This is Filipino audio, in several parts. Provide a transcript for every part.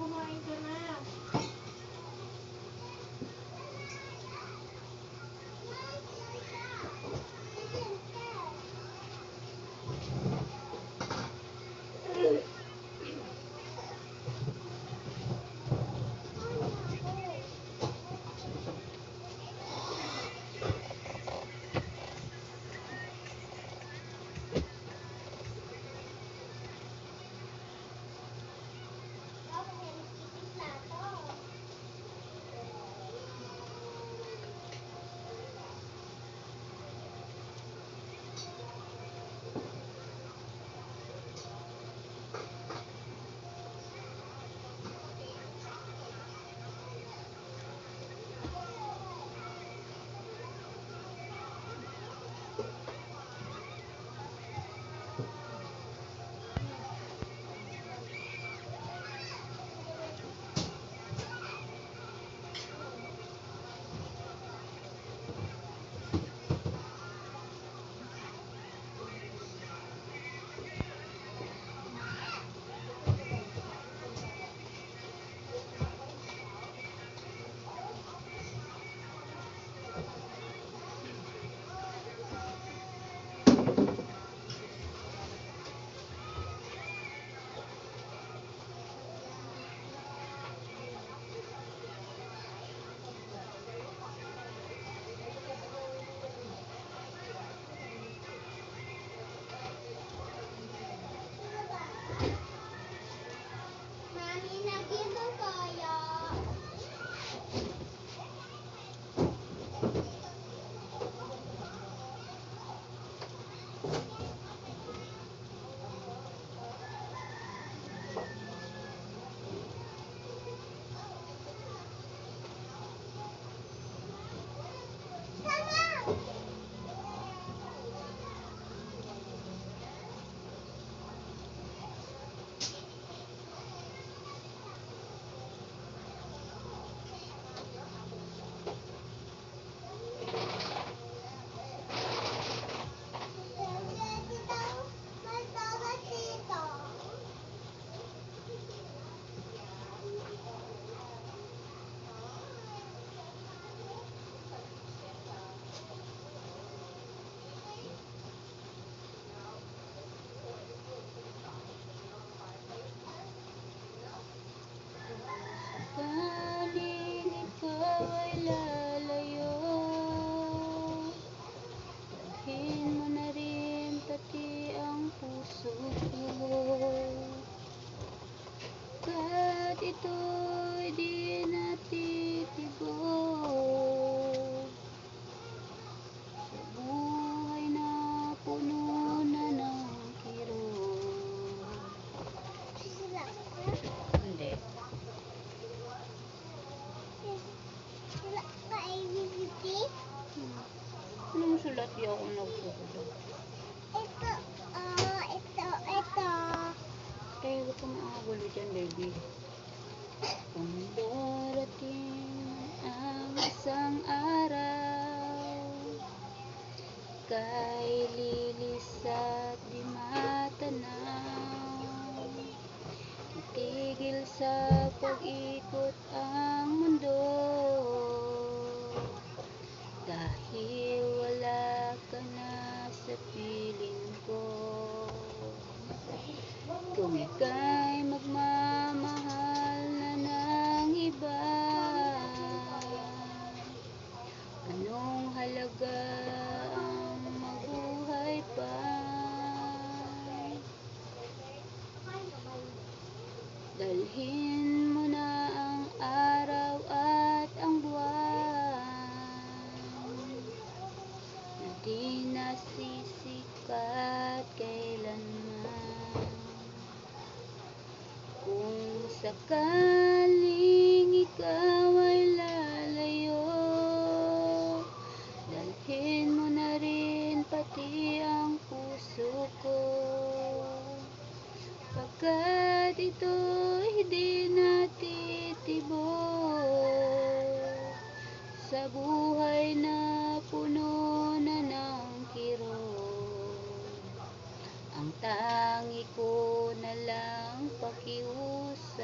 kumain ka na. Sakaling ikaw ay lalayo, dalhin mo na rin pati ang puso ko. Kahit ito'y di natitibok, sa buhay na puno na ng kirot. Hindi. Anong sulat di ako nagsusulat? Ito. Kaya huwag kang maagulo dyan, baby. Kung darating ang isang araw, kay lilis at di matanaw, titigil sa pag-ikot ang mundo, dahil wala ka na sa piling ko. Kung ika'y magmamahal na ng iba, anong halaga ang mabuhay pa? Dalhin mo na ang araw at ang buwan, na di nasisikat kailanman. Kung sakaling ikaw ay lalayo, dalhin mo na rin pati ang puso ko. Pagkat ito'y di natitibok, sa buhay na puno na ng kirot. Ang tangi ko na lang pakiusap,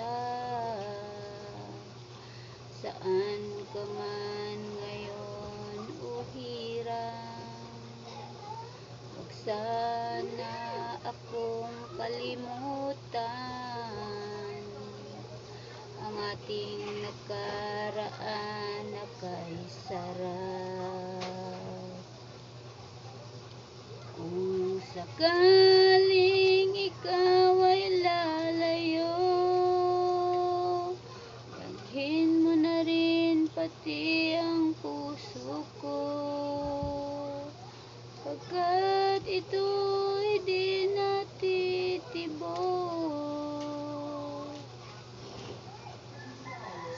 saan ka man ngayon o hirang. Huwag sana akong kalimutan, ang ating nakaraan na kay sarap. Kung sakaling ikaw ay lalayo, dalhin mo na rin pati ang puso ko, pagkat ito'y di natitibok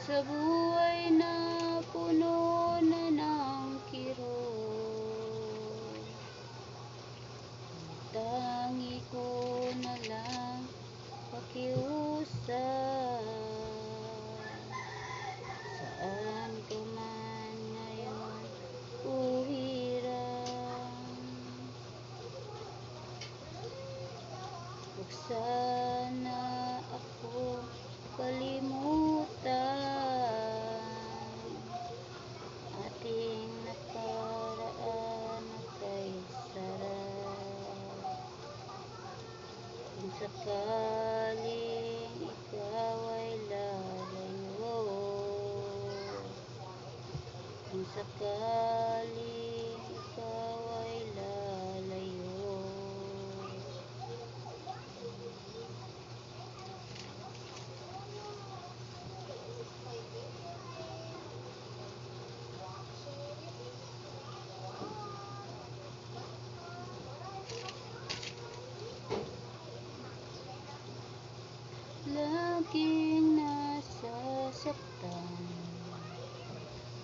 sa buhay na puno na ng kirot. Tangi ko na lang pakiusap, saan ka man ngayon o hirang. Huwag sana ako kalimutan, ating nakaraan na kay sarap. Kung sakaling ikaw ay lalayo, kung sakaling ikaw ay lalayo, laging nasasaktan,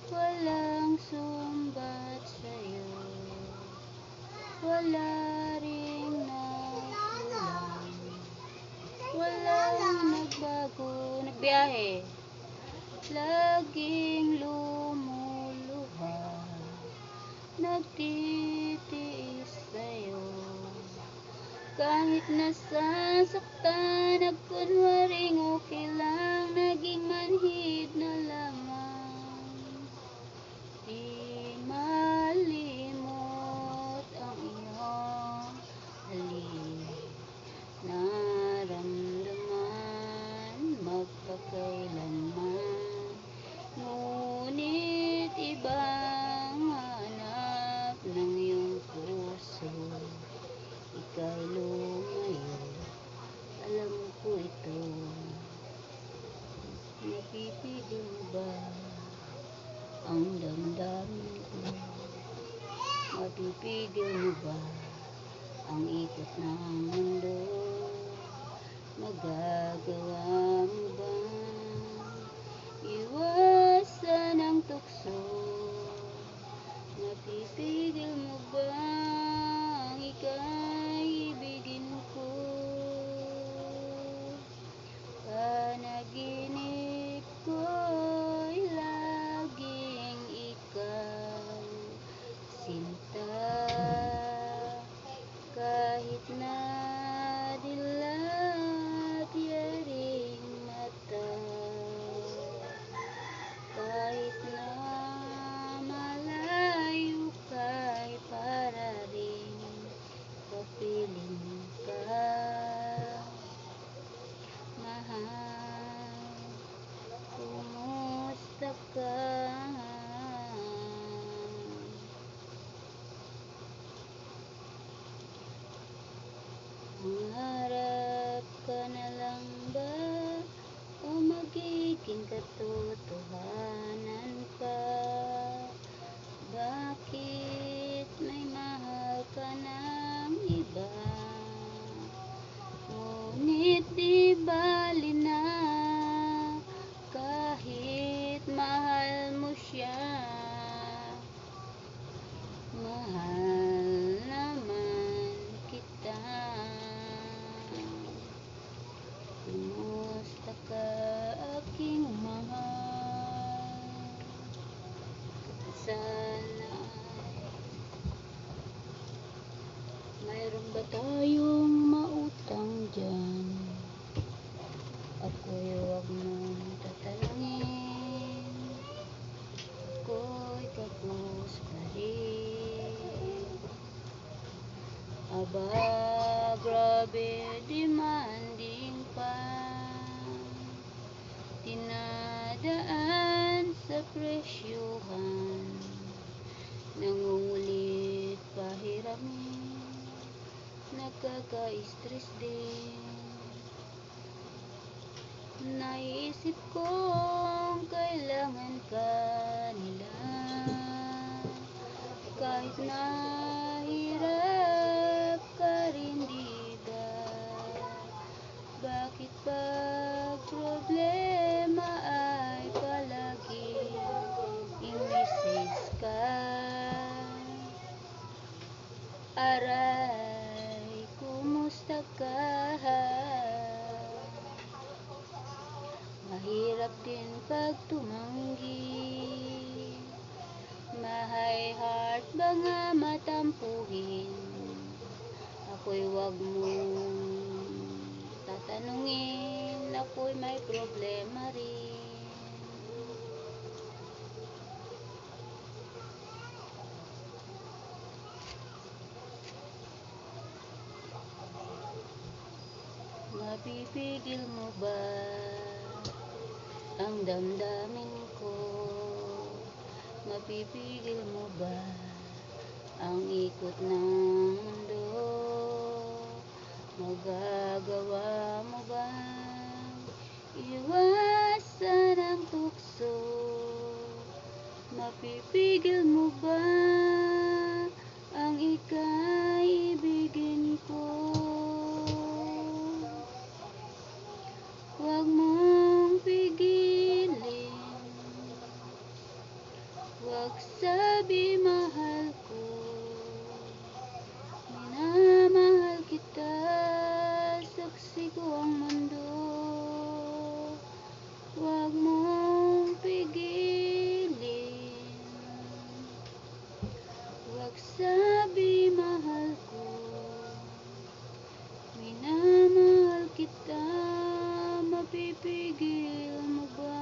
walang sumbat sa'yo, wala ring nakulang, walang nagbago, nagbiyahe, laging lumuluha, nagtitiis sa'yo. Kahit nasasaktan, nagkunwaring okay lang, naging manhid na lamang. Di malimot ang iyong halik, naramdaman magpakailanman. Ngunit ibang hanap ng iyong puso, ika'y lumayo, alam ko ito. Napipigil mo ba ang damdamin ko? Mapipigil mo ba ang ikot ng mundo? Magagawa mo bang iwasan ang tukso? Napipigil mo bang ika'y ibigin ko? Panaginip ko'y laging ikaw, sinta, kahit na dilat yaring mata, kahit na malayo ka'y para rin kapiling ka. Mahal, kumusta ka? Mangarap ka na lang ba o magiging katotohanan pa? Bakit may mahal ka ng iba? Ngunit di bali na, kahit mahal mo siya. Mahal naman kita. Kumusta ka, aking mahal? Sana mayroon ba tayong mautang dyan? Ako'y huwag mong tatalangin. grabe demanding pa, dinadaan sa presyuhan, nangungulit pahiramin, nagkaka-stress din. Naisip kong kailangan ka nila, kahit nahirap ka rin, diba? Bakit pag problema ay palagi i-message ka? Aray, kumusta ka? Mahirap din pag tumanggi, mahay heart ba nga matampuhin? Ako'y wag mong tatanungin, ako'y may problema rin. Mapipigil mo ba ang damdamin ko? Mapipigil mo ba ang ikot ng mundo? Magagawa mo ba iwasan ang tukso? Mapipigil mo ba ang ika'y ibigin ko? Huwag mong pigilin, huwag sabi mahal ko, minamahal kita, saksi ko ang mundo. Huwag mong pigilin, huwag sabi mahal ko, minamahal kita. Mapipigil mo ba?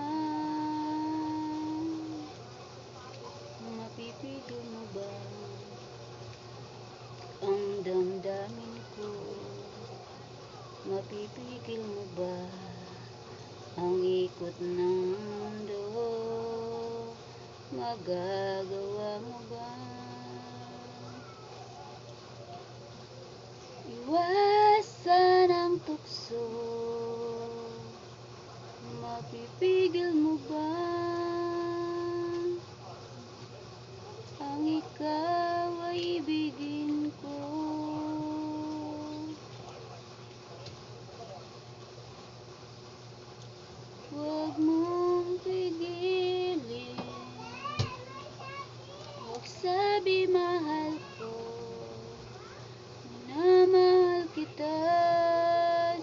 Mapipigil mo ba ang damdamin ko? Mapipigil mo ba ang ikot ng mundo? Magagawa mo ba iwasan ang tukso? Mapipigil mo ba ang ikaw ay ibigin ko? Huwag mong pigilin, huwag sabi mahal ko, minamahal kita,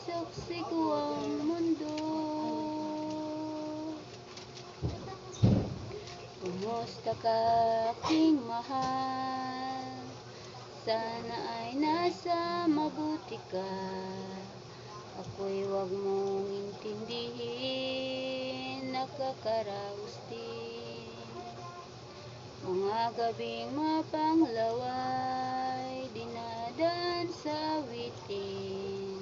saksi ko ang mundo. Kumusta ka, aking mahal? Sana ay nasa mabuti ka. Ako'y wag mong intindihin, nakakaraos din. Mga gabing mapanglaway, dinadaan sa awitin.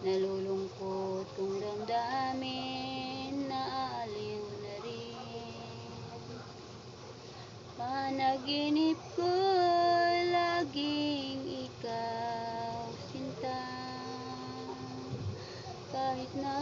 Nalulungkot kong damdamin, naaaliw na rin. Panaginip ko laging ikaw, sinta. Kahit na